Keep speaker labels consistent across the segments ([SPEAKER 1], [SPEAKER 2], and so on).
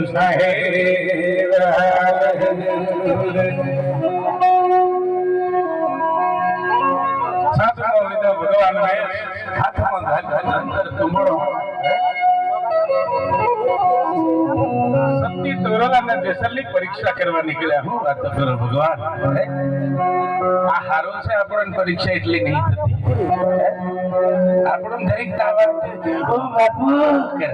[SPEAKER 1] સાહેબ સાધુનો લીધો ભગવાન હાથમાં અંતર કમળો સત્ય તોરલાને જેસલની પરીક્ષા કરવા નીકળ્યા હું વાત કરો ભગવાન આ હારો છે આપણને પરીક્ષા એટલી નહીં થતી આપણને દરેક દાવા ઓ બાપુ કરે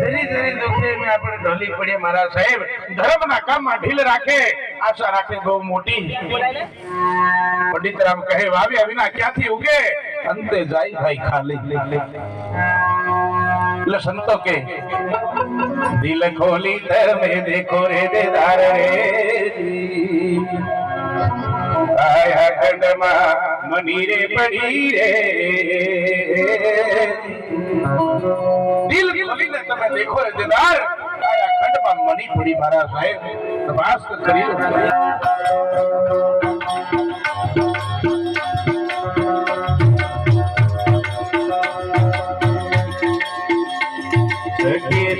[SPEAKER 1] ધીરે ધીરે દુખે મેં આપણે ઢોલી પડીએ મારા સાહેબ ધર્મના કામમાં ઢીલ રાખે આશા રાખે બહુ મોટી પંડિત રામ કહે વાવ્યા વિના ક્યાંથી ઉગે અંતે જાય ભાઈ ખાલી એટલે સંતો કે દિલ ખોલી ધર્મે દેખો રે દેદાર રે આયા ખંડમાં મની રે પડી રે દિલ ખોલીને તમે દેખો રે દેદાર આયા ખંડમાં મની પડી મારા સાહેબ તપાસ કરી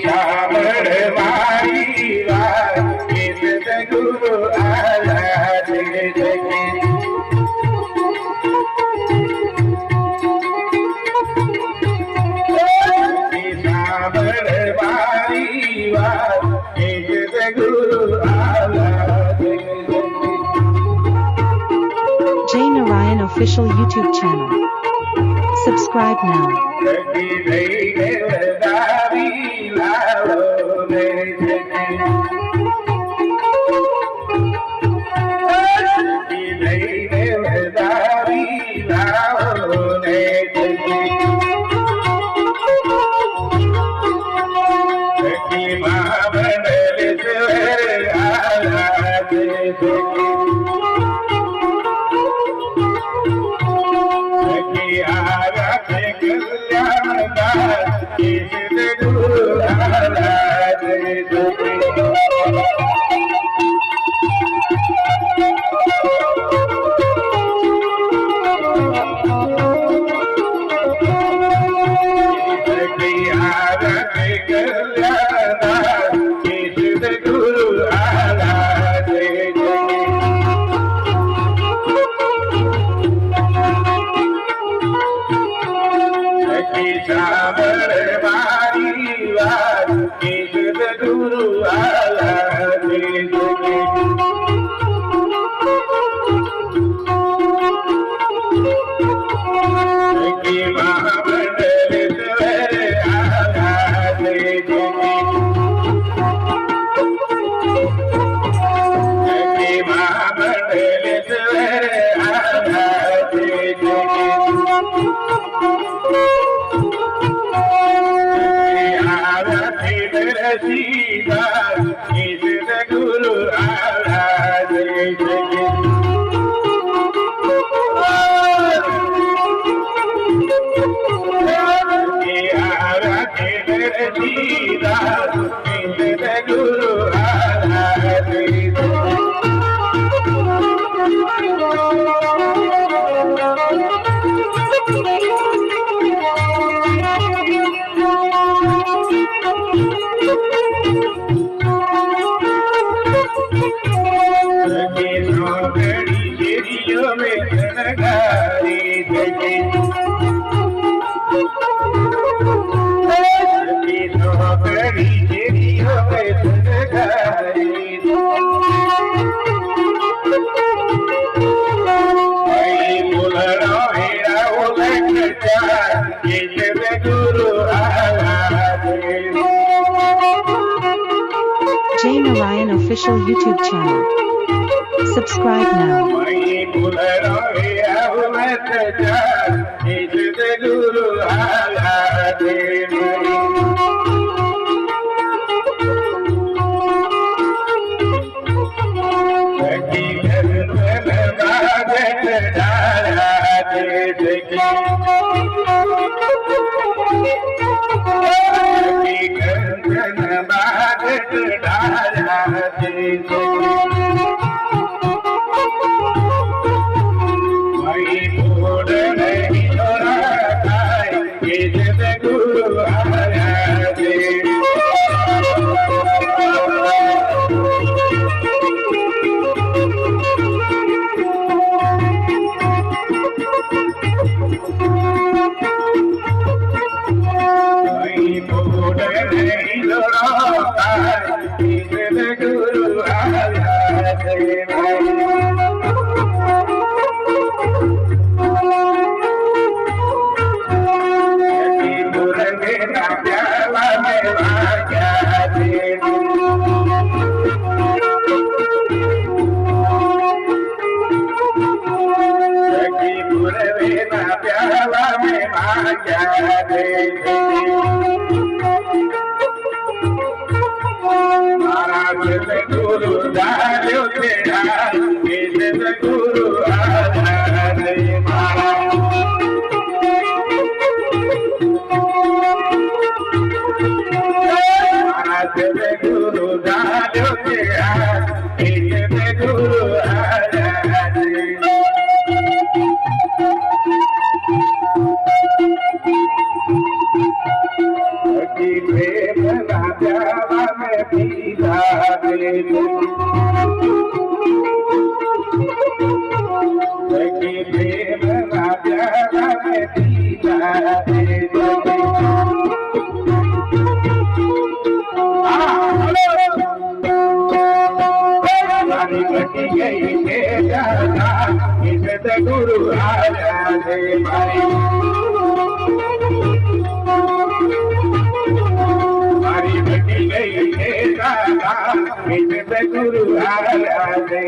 [SPEAKER 1] સાંભળ મારી વાત ગુરુ આલા સાંભળ મારી વાત ગુરુ આલા
[SPEAKER 2] Jay Narayan official YouTube channel. Subscribe now. Jay Narayan official YouTube channel. Subscribe now.
[SPEAKER 1] Guru ગુરુ પ્રેમ ના પ્યારા મેં પીધા પ્રેમ ના પ્યારા મેં પીધા बटी गई के जाना इज्जत गुरु आया रे मारी बटी गई के जाना इज्जत गुरु आया रे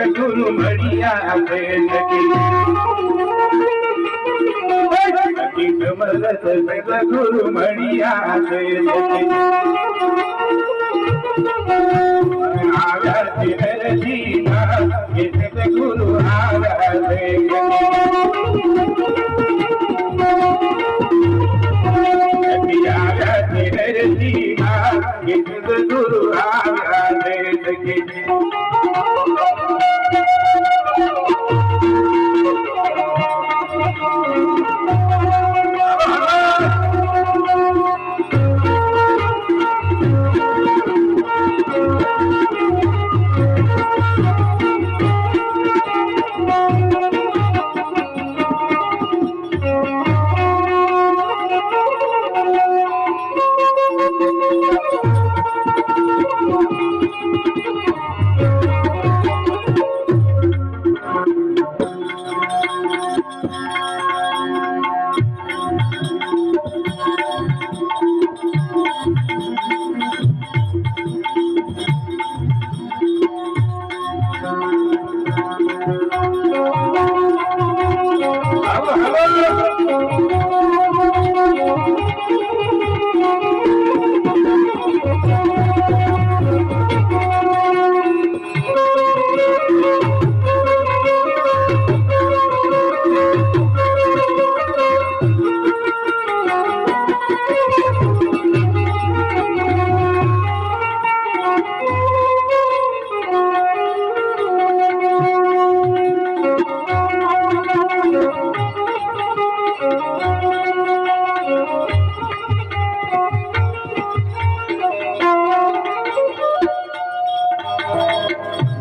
[SPEAKER 1] गुरु मड़िया गुरु मड़िया गुरु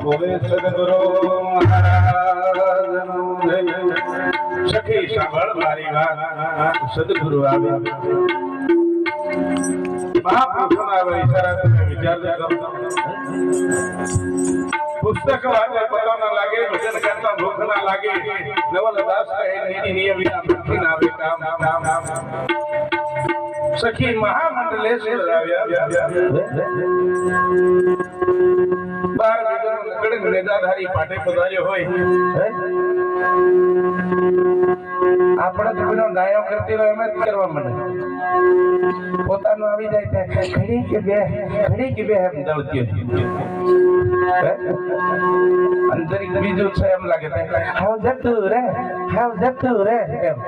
[SPEAKER 1] गुरु सदगुरु सखी सांभळ मारी વાત સદગુરુ આવે મહાપુરુષોના આવા ઈશારા તમે વિચારજો પુસ્તક વાંચે પતો ના લાગે ભજન કરતા ભૂખ ના લાગે નવલદાસ કહે એની નિયમ વિના ભક્તિ ના આવે કામ સખી મહામંડલેશ્વર આવ્યા બાર વિદ્વાનો નેજાધારી પાટે પધાર્યો હોય આપણે તો પેલો ડાયો કરતી હોય એમ જ કરવા માંડે પોતાનું આવી જાય ત્યાં ઘડી કે બે એમ દવતી અંતરિક બીજું છે એમ લાગે હાવ જતું રે એમ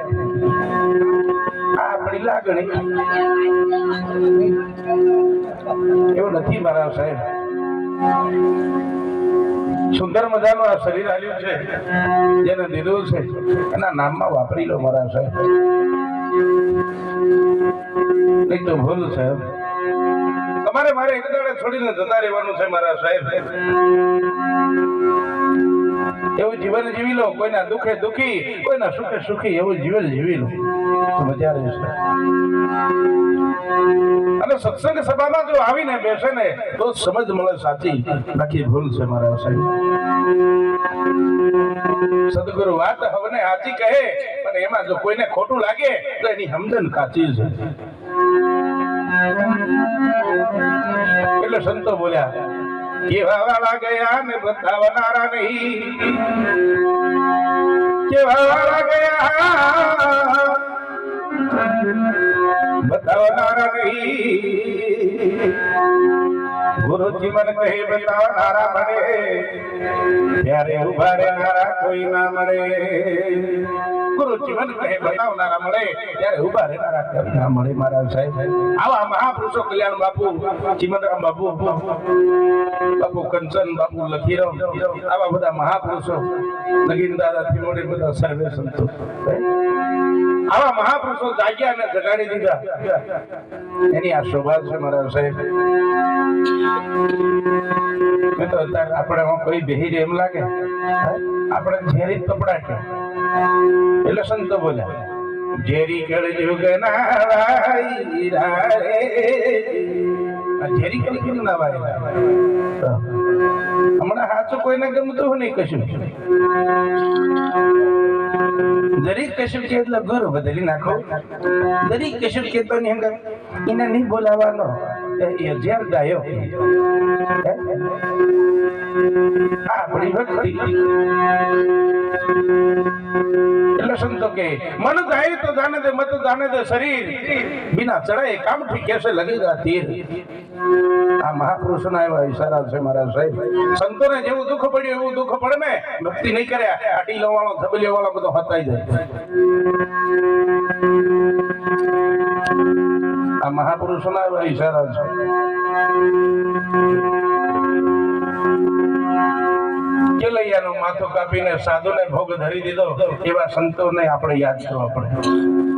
[SPEAKER 1] આપણી લાગણી એવું નથી મારા સાહેબ સુંદર મજાનું આ શરીર આલ્યું છે જેને દીધું છે એના નામમાં વાપરી લો મારા સાહેબ નહીં તો ભૂલ છે તમારે મારે એક દાડે છોડીને જતા રહેવાનું છે મારા સાહેબ એવું જીવન જીવી લો કોઈના દુઃખે દુઃખી કોઈના સુખે સુખી એવું જીવન જીવી લો તો મજા રહેશે અને સત્સંગ સભામાં જો આવીને બેસે ને તો સમજ મળે સાચી, બાકી ભૂલ છે મારા સાહેબ. સદગુરુ વાત હવને સાચી કહે, પણ એમાં જો કોઈને ખોટું લાગે તો એની સમજણ કાચી છે. એટલે સંતો બોલ્યા, કેવા વાળા ગયા ને બતાવનારા નહીં, કેવા વાળા ગયા બતાવનારા નહીં. ગુરુજી મને કહે બતાવનારા મળે, ત્યારે ઉભા રહેનારા કોઈ ના મળે. ગુરુજી મને કહે બતાવનારા મળે, ત્યારે ઉભા રહેનારા કોઈ ના મળે. મારા સાહેબ આવા મહાપુરુષો, કલ્યાણ બાપુ, ચિમનરામ બાપુ, બાપુ કંચન, બાપુ લખીરામ, આવા બધા મહાપુરુષો, નગીન દાદાથી મોડે બધા સર્વે સંતો, આવા મહાપુરુષો જાગ્યા અને જગાડી દીધા. એની આ શોભા છે મારા સાહેબ. મેં તો અત્યારે આપણે કોઈ બેહી એમ લાગે આપણે ઝેરી કપડા કે. એટલે સંતો બોલ્યા, ઝેરી કળજુગ ના વાયરા રે. ઝેરી કળજુગ ના વાયરા. હમણાં સાચું કોઈને ગમતું નહીં કશું. દરેક કશું કે એટલે ઘર બદલી નાખો. દરેક કશું કેતો નહીં એને નહીં બોલાવાનો. ઝેર ગાયો આપણી ભક્તિ. એટલે સંતો કે મન જાય તો જાને દે, મત જાને દે શરીર, બિના ચડાય કામથી કેસે લગેગા તીર. આ મહાપુરુષોના એવા ઈશારા છે મારા સાહેબ. સંતોને જેવું દુઃખ પડ્યું એવું દુઃખ પડે ને, ભક્તિ નહીં કર્યા આટીલો વાળો ધબલીઓ વાળો બધો હતાઈ જાય. આ મહાપુરુષોના એવા ઈશારા છે. કેલૈયાનું માથું કાપીને સાધુને ભોગ ધરી દીધો, એવા સંતોને આપણે યાદ કરવા પડે.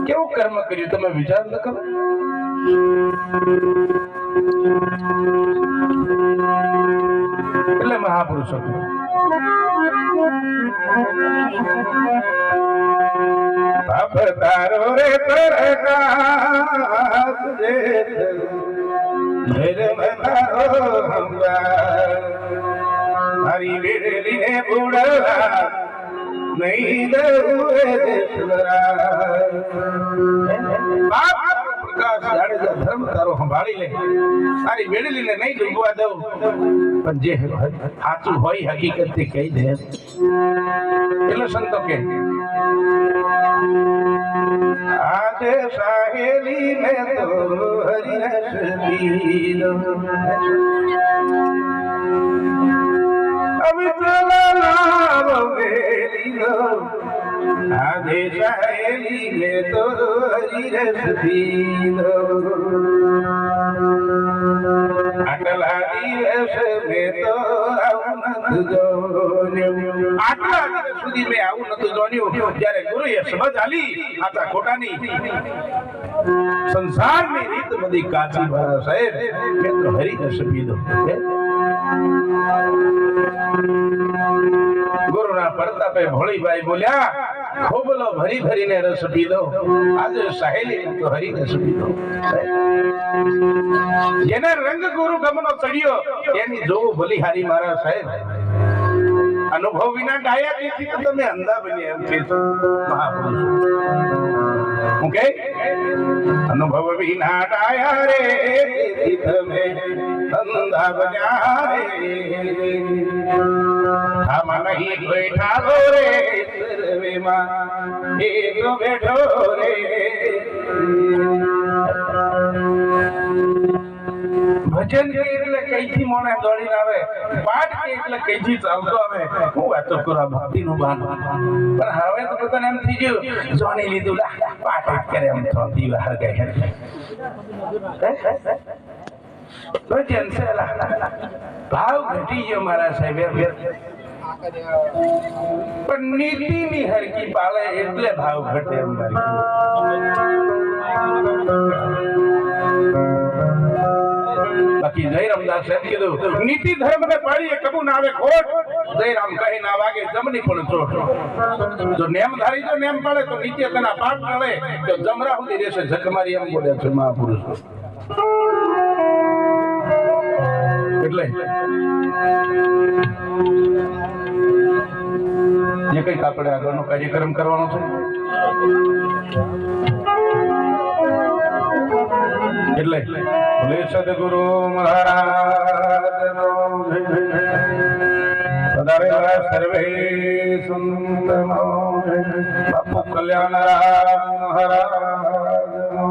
[SPEAKER 1] કેવું કર્મ કર્યું તમે વિચાર ન કરો. એટલે મહાપુરુષો બાપ તારો રે તરકાસ દે, ધર્મ તારો હંગાર, મારી વેડલીને બુડવા નહીં દઉં ધર્મ તારો સંભાળી લે, તારી વેડલીને નહીં ડૂબવા દઉં, પણ જે સાચું હોય હકીકત થી કહી દે. એટલે સંતો કે આજે સાહેલી ને તો હરિરસ દીધો, આજે સાહેલી ને તો હરિરસ દીધો, આટલા દિવસ મેં તો આવું નતું જોયું. આટલા દિવસ સુધી મેં આવું નતું જોયું. જયારે ગુરુએ સમજ આલી આટલા ખોટાની સંસારની રીત બધી કાચી મારા સાહેબ, મેં તો હરિરસ પીધો. ગુરુના પ્રતાપે ભોળીભાઈ બોલ્યા, ખોબલો ભરી ભરીને રસ પીધો, આજે સહેલી તો હરિરસ પીધો. જેને રંગ ગુરુ ગમનો ચડ્યો એની જોવું ભલી હારી મારા સાહેબ. અનુભવ વિના ગાયા તેથી તો તમે અંધા બન્યા એમ કે મહાપુરુષ. હું કે અનુભવ વિના ગાયા રે તેથી તમે અંધા બન્યા રે. આમાં નહીં બેઠા રે સર્વેમાં એક બેઠો રે. ભજન કે એટલે કઈથી મોણે દોડીને આવે, પાઠ કે એટલે કઈથી ચાલતો આવે. હું વાતો કરું આ ભક્તિનું બાન, પણ હવે તો પોતાને એમ થઈ ગયું જોણી લીધું પાઠ કરે એમ તો દીવા ગયા ભજન છે. ભાવ ઘટી ગયો મારા સાહેબ. પણ નીતિની હરકી પાળે એટલે ભાવ ઘટે એમ. બાકી જયરામદાસ એમ કીધું, નીતિ ધર્મ ને પાળીએ કબુ ના આવે ખોટ, જયરામ કહે ના વાગે જમની પણ ચોટ. જો નેમ ધારી જો નેમ પાડે તો નીતિ તેના પાઠ મળે, તો જમરા સુધી રહેશે. જખમારી એમ બોલે છે મહાપુરુષ. એટલે જે કંઈક આપણે આગળનો કાર્યક્રમ કરવાનો છે એટલે ભલે સદગુરુ મહારાજનો પધારેલા સર્વે સંતનો બાપુ કલ્યાણ રામ મહારાજનો